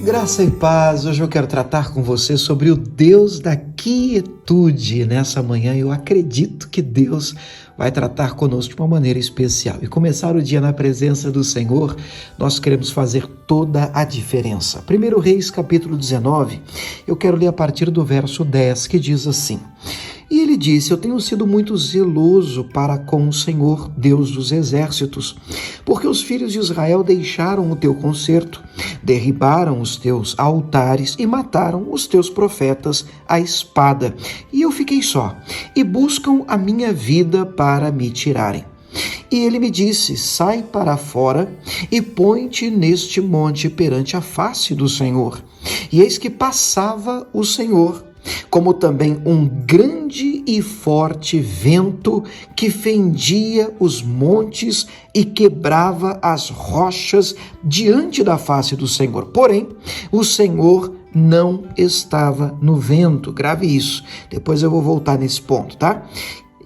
Graça e paz, hoje eu quero tratar com você sobre o Deus da quietude. Nessa manhã eu acredito que Deus vai tratar conosco de uma maneira especial. E começar o dia na presença do Senhor, nós queremos fazer toda a diferença. 1 Reis capítulo 19, eu quero ler a partir do verso 10, que diz assim: E ele disse: Eu tenho sido muito zeloso para com o Senhor, Deus dos exércitos, porque os filhos de Israel deixaram o teu concerto, derribaram os teus altares e mataram os teus profetas à espada. E eu fiquei só, e buscam a minha vida para me tirarem. E ele me disse: Sai para fora e põe-te neste monte perante a face do Senhor. E eis que passava o Senhor, como também um grande e forte vento que fendia os montes e quebrava as rochas diante da face do Senhor. Porém, o Senhor não estava no vento. Grave isso, depois eu vou voltar nesse ponto, tá?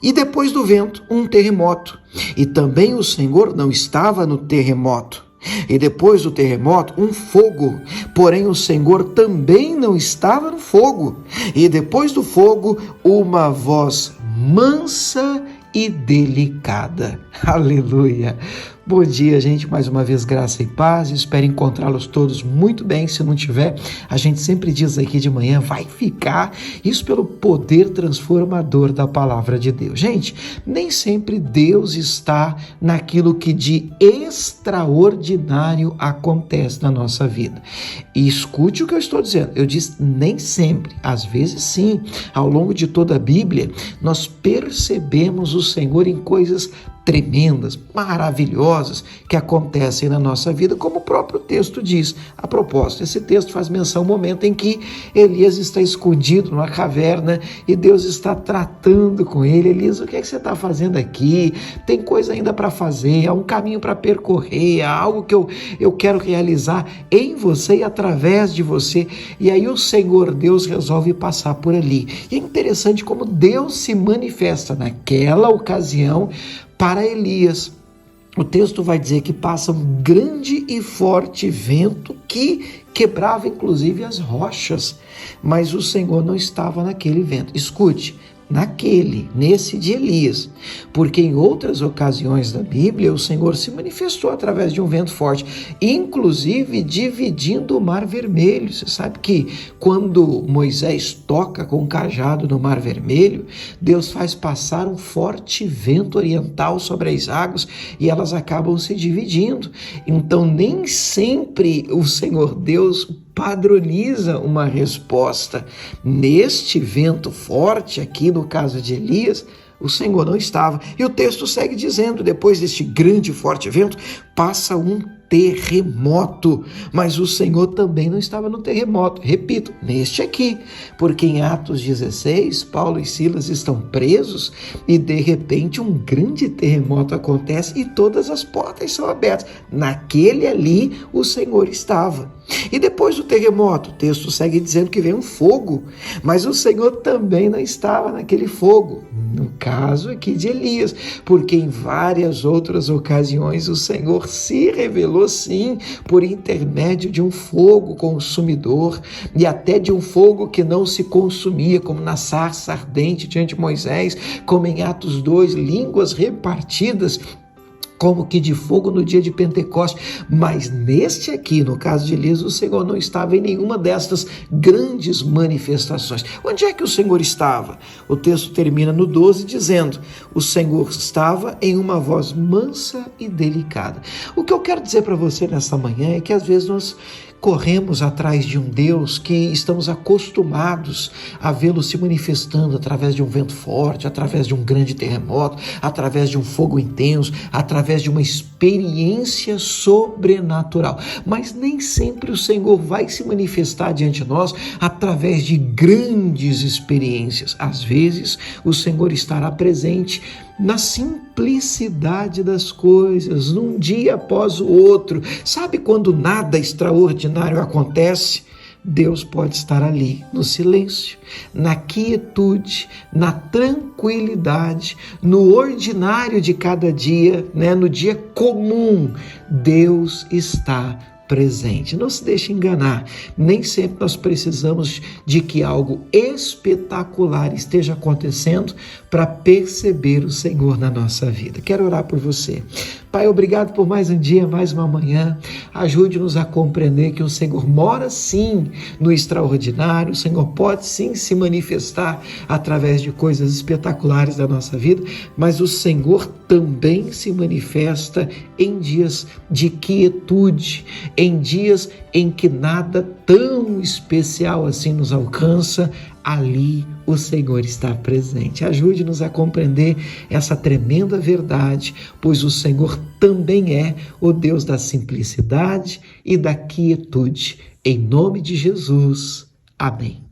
E depois do vento, um terremoto. E também o Senhor não estava no terremoto. E depois do terremoto, um fogo. Porém, o Senhor também não estava no fogo. E depois do fogo, uma voz mansa e delicada. Aleluia! Bom dia, gente. Mais uma vez, graça e paz. Espero encontrá-los todos muito bem. Se não tiver, a gente sempre diz aqui de manhã, vai ficar. Isso pelo poder transformador da palavra de Deus. Gente, nem sempre Deus está naquilo que de extraordinário acontece na nossa vida. E escute o que eu estou dizendo. Eu disse nem sempre. Às vezes, sim. Ao longo de toda a Bíblia, nós percebemos o Senhor em coisas tremendas, maravilhosas que acontecem na nossa vida, como o próprio texto diz. A propósito, esse texto faz menção ao momento em que Elias está escondido numa caverna e Deus está tratando com ele. Elias, o que é que você está fazendo aqui? Tem coisa ainda para fazer, há um caminho para percorrer, há algo que eu quero realizar em você e através de você. E aí o Senhor Deus resolve passar por ali. E é interessante como Deus se manifesta naquela ocasião para Elias. O texto vai dizer que passa um grande e forte vento que quebrava inclusive as rochas, mas o Senhor não estava naquele vento. Escute, nesse de Elias, porque em outras ocasiões da Bíblia o Senhor se manifestou através de um vento forte, inclusive dividindo o Mar Vermelho. Você sabe que quando Moisés toca com o cajado no Mar Vermelho, Deus faz passar um forte vento oriental sobre as águas e elas acabam se dividindo. Então nem sempre o Senhor Deus padroniza uma resposta. Neste vento forte, aqui no caso de Elias, o Senhor não estava. E o texto segue dizendo: depois deste grande e forte vento, passa um terremoto, mas o Senhor também não estava no terremoto. Repito, neste aqui, porque em Atos 16, Paulo e Silas estão presos e de repente um grande terremoto acontece e todas as portas são abertas. Naquele ali o Senhor estava. E depois do terremoto, o texto segue dizendo que veio um fogo, mas o Senhor também não estava naquele fogo. No caso aqui de Elias, porque em várias outras ocasiões o Senhor se revelou sim por intermédio de um fogo consumidor e até de um fogo que não se consumia, como na sarça ardente diante de Moisés, como em Atos 2, línguas repartidas como que de fogo no dia de Pentecostes. Mas neste aqui, no caso de Elias, o Senhor não estava em nenhuma destas grandes manifestações. Onde é que o Senhor estava? O texto termina no 12 dizendo: o Senhor estava em uma voz mansa e delicada. O que eu quero dizer para você nessa manhã é que às vezes nós corremos atrás de um Deus que estamos acostumados a vê-lo se manifestando através de um vento forte, através de um grande terremoto, através de um fogo intenso, através de uma experiência sobrenatural. Mas nem sempre o Senhor vai se manifestar diante de nós através de grandes experiências. Às vezes, o Senhor estará presente na simplicidade das coisas, num dia após o outro. Sabe quando nada extraordinário acontece? Deus pode estar ali, no silêncio, na quietude, na tranquilidade, no ordinário de cada dia, no dia comum. Deus está presente. Não se deixe enganar, nem sempre nós precisamos de que algo espetacular esteja acontecendo para perceber o Senhor na nossa vida. Quero orar por você. Pai, obrigado por mais um dia, mais uma manhã. Ajude-nos a compreender que o Senhor mora sim no extraordinário, o Senhor pode sim se manifestar através de coisas espetaculares da nossa vida, mas o Senhor também se manifesta em dias de quietude, em dias em que nada tão especial assim nos alcança. Ali o Senhor está presente. Ajude-nos a compreender essa tremenda verdade, pois o Senhor também é o Deus da simplicidade e da quietude. Em nome de Jesus. Amém.